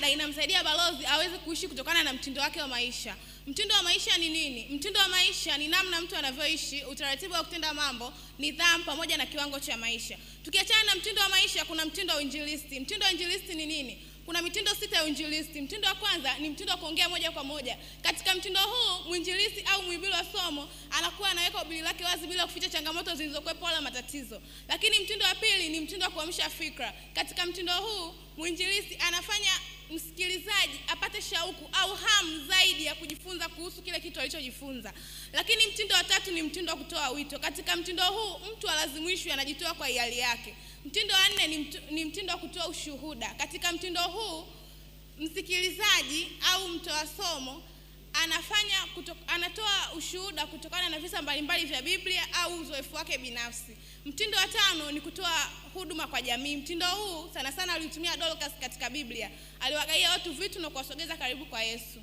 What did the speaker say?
kwanza inamsaidia balozi aweze kuishi kutokana na mtindo wake wa maisha. Mtindo wa maisha ni nini? Mtindo wa maisha ni namna mtu anavyoishi, utaratibu wa kutenda mambo, nidhamu pamoja na kiwango cha maisha. Tukiachana na mtindo wa maisha, kuna mtindo wa uinjilisti. Mtindo wa uinjilisti ni nini? Kuna mitindo 6 ya uinjilisti. Mtindo wa kwanza ni mtindo wa kuongea moja kwa moja. Katika mtindo huu, mwinjilisti au mhubiri wa somo anakuwa anaweka ubiri lake wazi bila kuficha changamoto zilizokuwepo wala matatizo. Lakini mtindo wa pili ni mtindo wa kuamsha fikra. Katika mtindo huu, mwinjilisti anafanya msikilizaji apate shauku au hamu zaidi ya kujifunza kuhusu kile kitu alichojifunza. Lakini mtindo wa tatu ni mtindo wa kutoa wito. Katika mtindo huu, mtu alazimishwi, anajitoa kwa hiari yake. Mtindo wa 4 ni mtindo wa kutoa ushuhuda. Katika mtindo huu, msikilizaji au mtoa somo anatoa ushuhuda kutokana na visa mbalimbali vya Biblia au uzoefu wake binafsi. Mtindo wa 5 ni kutoa huduma kwa jamii. Mtindo huu sana sana alitumia Dorcas katika Biblia. Aliwagaia watu vitu na kuwasogeza karibu kwa Yesu.